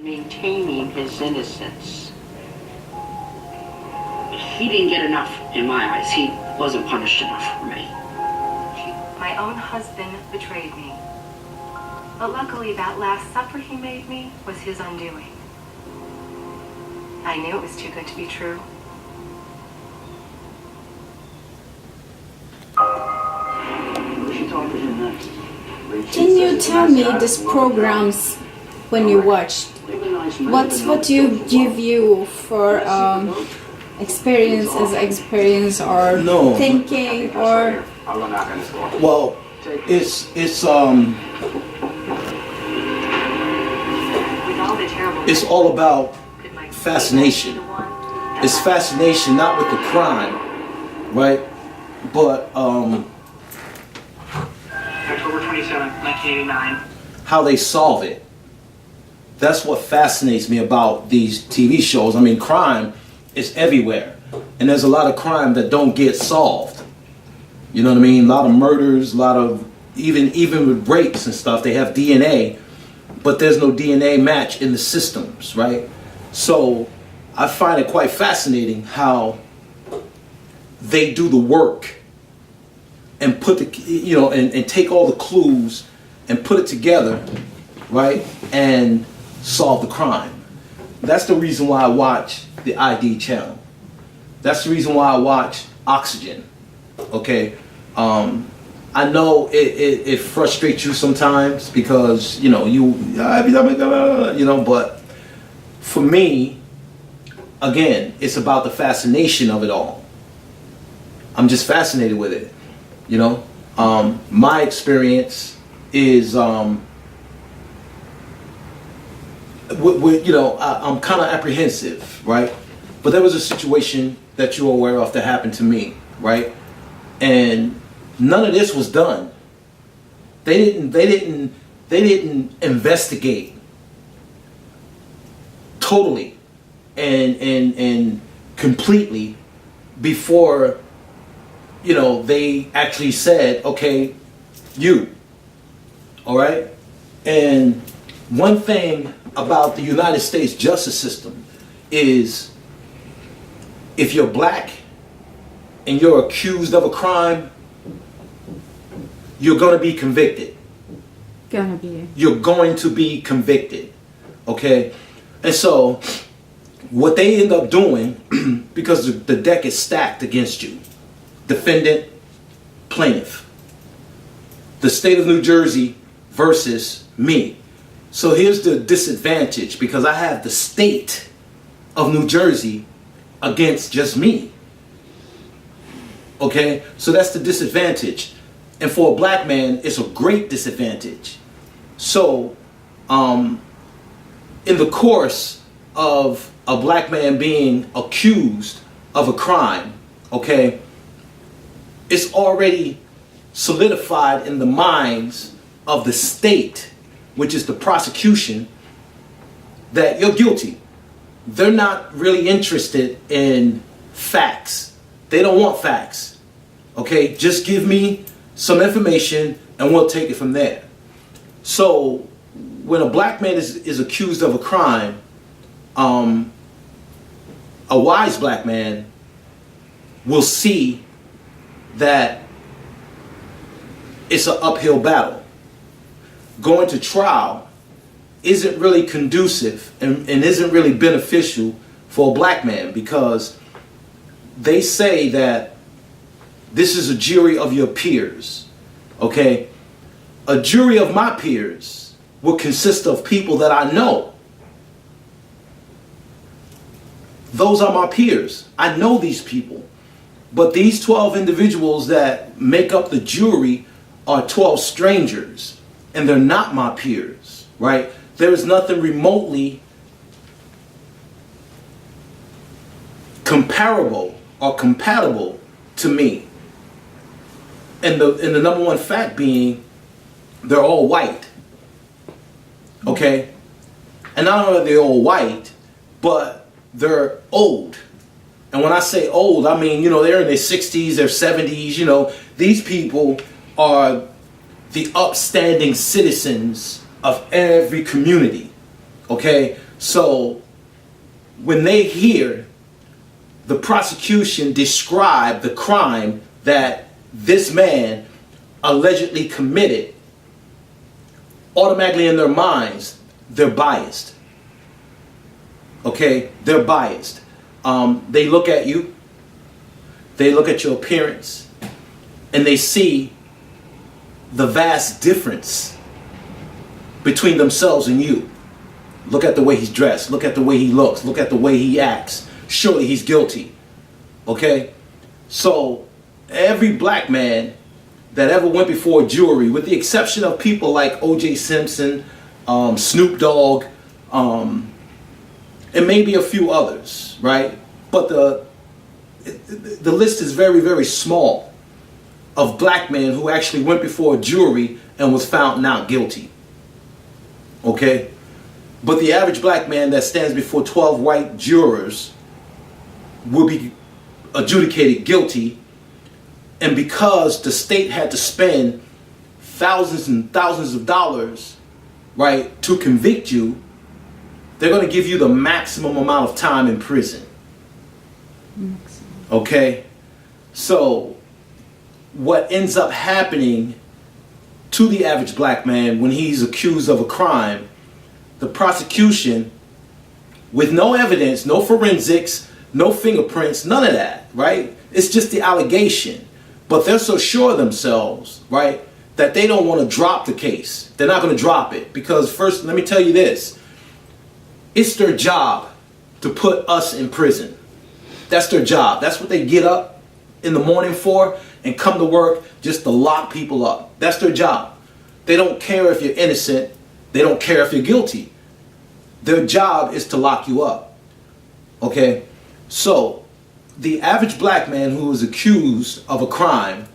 maintaining his innocence. He didn't get enough in my eyes. He wasn't punished enough for me. My own husband betrayed me. But luckily, that last supper he made me was his undoing. I knew it was too good to be true. We should talk to him next. Can you tell me these programs when you watched? What you give you for experience or No. thinking or? Well, it's all about fascination. It's fascination not with the crime, right? But October 27, 1989. how they solve it. That's what fascinates me about these TV shows. I mean, crime is everywhere, and there's a lot of crime that don't get solved. You know what I mean? A lot of murders, a lot of even with rapes and stuff. They have DNA, but there's no DNA match in the systems, right? So I find it quite fascinating how they do the work and put the and take all the clues and put it together, right, and solve the crime. That's the reason why I watch the ID channel. That's the reason why I watch Oxygen. Okay, I know it frustrates you sometimes because but for me, again, it's about the fascination of it all. I'm just fascinated with it. My experience is I'm kind of apprehensive, right? But there was a situation that you're aware of that happened to me, right? And none of this was done. They didn't investigate totally and completely before they actually said, okay, all right? And one thing about the United States justice system is if you're black and you're accused of a crime, you're going to be convicted. You're going to be convicted, okay? And so what they end up doing, because the deck is stacked against you, defendant, plaintiff, the state of New Jersey versus me. So here's the disadvantage, because I have the state of New Jersey against just me. Okay, so that's the disadvantage. And for a black man, it's a great disadvantage. So, in the course of a black man being accused of a crime, okay, it's already solidified in the minds of the state, which is the prosecution, that you're guilty. They're not really interested in facts. They don't want facts. Okay, just give me some information and we'll take it from there. So when a black man is accused of a crime, a wise black man will see that it's an uphill battle. Going to trial isn't really conducive and isn't really beneficial for a black man, because they say that this is a jury of your peers, okay? A jury of my peers will consist of people that I know. Those are my peers. I know these people. But these 12 individuals that make up the jury are 12 strangers, and they're not my peers, right? There is nothing remotely comparable or compatible to me. And the number one fact being, they're all white. Okay? And not only are they all white, but they're old. And when I say old, I mean, they're in their 60s, their 70s, These people are the upstanding citizens of every community. Okay? So when they hear the prosecution describe the crime that this man allegedly committed, automatically in their minds, they're biased. Okay? They're biased. They look at you, they look at your appearance, and they see the vast difference between themselves and you. Look at the way he's dressed. Look at the way he looks. Look at the way he acts. Surely he's guilty. Okay? So every black man that ever went before a jury, with the exception of people like O.J. Simpson, Snoop Dogg, and maybe a few others, right? But the list is very, very small of black men who actually went before a jury and was found not guilty. Okay? But the average black man that stands before 12 white jurors will be adjudicated guilty. And because the state had to spend thousands and thousands of dollars, right, to convict you, they're going to give you the maximum amount of time in prison. Okay? So what ends up happening to the average black man when he's accused of a crime, the prosecution, with no evidence, no forensics, no fingerprints, none of that, right? It's just the allegation. But they're so sure of themselves, right, that they don't want to drop the case. They're not going to drop it. Because first, let me tell you this. It's their job to put us in prison. That's their job. That's what they get up in the morning for and come to work just to lock people up. That's their job. They don't care if you're innocent. They don't care if you're guilty. Their job is to lock you up. Okay? So the average black man who is accused of a crime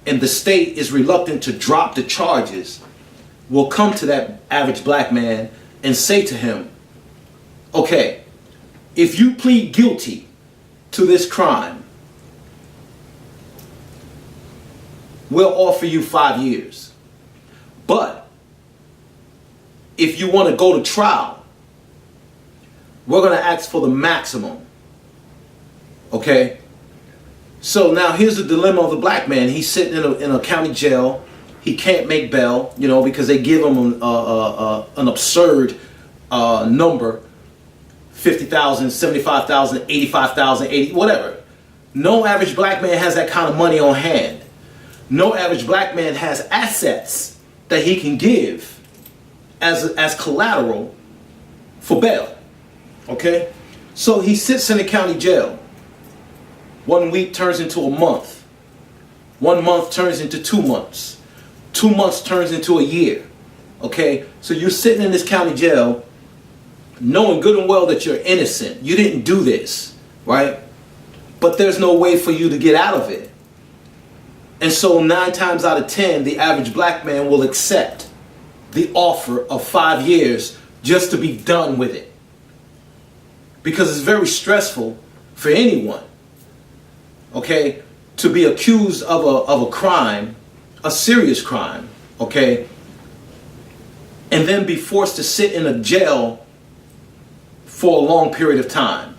and the state is reluctant to drop the charges will come to that average black man and say to him, okay, if you plead guilty to this crime, we'll offer you 5 years. But if you want to go to trial, we're going to ask for the maximum. Okay? So now here's the dilemma of the black man. He's sitting in a county jail. He can't make bail, you know, because they give him an absurd number. 50,000, 75,000, 85,000, 80, whatever. No average black man has that kind of money on hand. No average black man has assets that he can give as collateral for bail. Okay? So he sits in the county jail. 1 week turns into a month. 1 month turns into 2 months. 2 months turns into a year. Okay? So you're sitting in this county jail knowing good and well that you're innocent. You didn't do this, right? But there's no way for you to get out of it. And so 9 times out of 10, the average black man will accept the offer of 5 years just to be done with it. Because it's very stressful for anyone, okay, to be accused of a crime, a serious crime, okay, and then be forced to sit in a jail for a long period of time,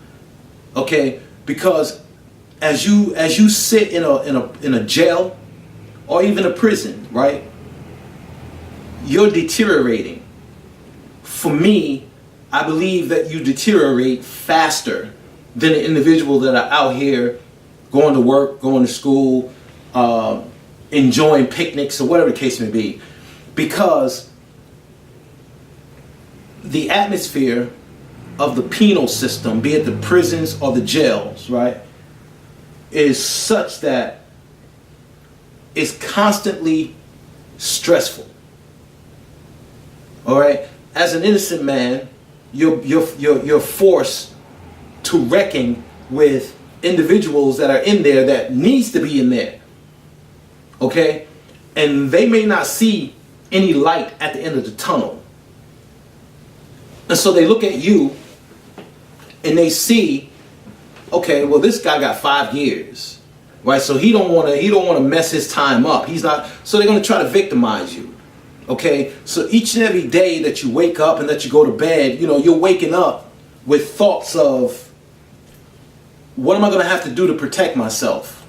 okay? Because as you sit in a jail or even a prison, right? You're deteriorating. For me, I believe that you deteriorate faster than the individual that are out here going to work, going to school, enjoying picnics or whatever the case may be, because the atmosphere of the penal system, be it the prisons or the jails, right, is such that it's constantly stressful. All right, as an innocent man, you're forced to reckon with individuals that are in there that needs to be in there. Okay, and they may not see any light at the end of the tunnel, and so they look at you and they see, okay, well, this guy got 5 years, right? So he don't want to mess his time up. He's not. So they're going to try to victimize you. Okay, so each and every day that you wake up and that you go to bed, you know, you're waking up with thoughts of, what am I going to have to do to protect myself?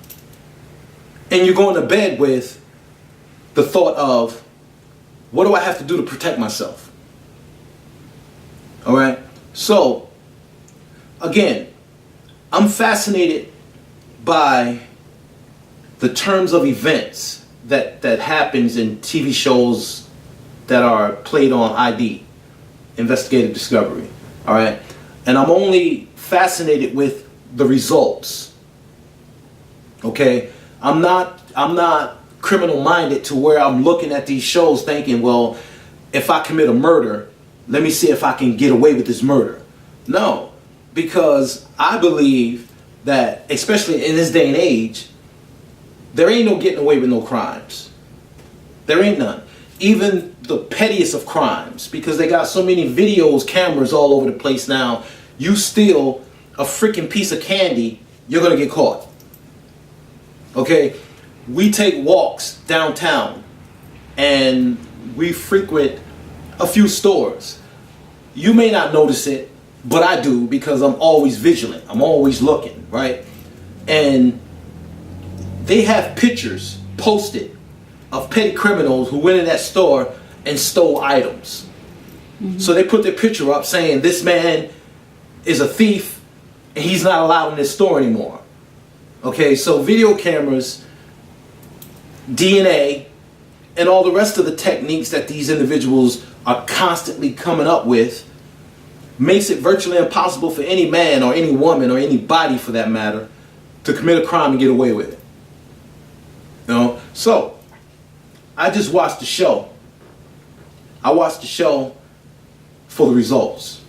And you're going to bed with the thought of, what do I have to do to protect myself? All right, so again, I'm fascinated by the terms of events that happens in TV shows that are played on ID, investigative discovery. All right, and I'm only fascinated with the results. Okay, I'm not criminal minded to where I'm looking at these shows thinking, well, if I commit a murder, let me see if I can get away with this murder. No, because I believe that, especially in this day and age, there ain't no getting away with no crimes. There ain't none. Even the pettiest of crimes, because they got so many videos, cameras all over the place now. You steal a freaking piece of candy, you're gonna get caught. Okay, we take walks downtown and we frequent a few stores. You may not notice it, but I do, because I'm always vigilant. I'm always looking, right? And they have pictures posted of petty criminals who went in that store and stole items. So they put their picture up saying this man is a thief and he's not allowed in this store anymore. Okay, so video cameras, DNA, and all the rest of the techniques that these individuals are constantly coming up with makes it virtually impossible for any man or any woman or anybody for that matter to commit a crime and get away with it. You know? So I just watched the show. I watched the show for the results.